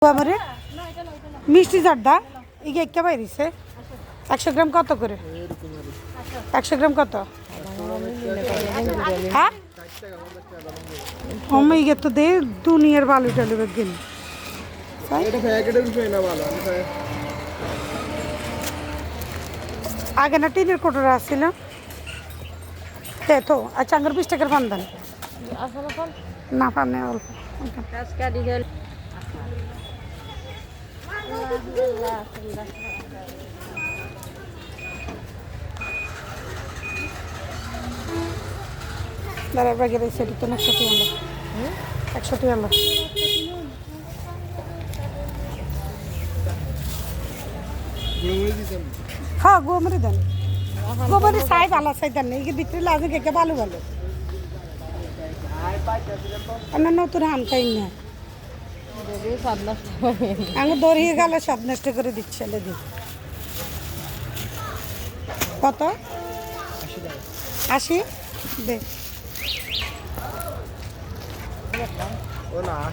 আমারে মিষ্টি জর্দা এই একটা বাইরিছে 100 গ্রাম কত করে? 100 গ্রাম কত? হ্যাঁ আমি ইয়ে তো দে দুনিয়ার বালু টালু বেগিন আগে না টিনের কোটরা আসছিল তো আচ্ছা আঙ্গুর 20 টাকার পান দেন না পানে অল্প দাঁড়া ব্যাগে রয়েছে এটা তো 100 টাকা হ্যাঁ গোমরে দেন গোবরে সাই ভালো সাই দেন এই ভিতরে লাগে কে ভালো ভালো আমরা নতুন আম খাই না আমি দৌড়িয়ে গেলে স্বাদ নষ্ট করে দিচ্ছে দি কত 80 দে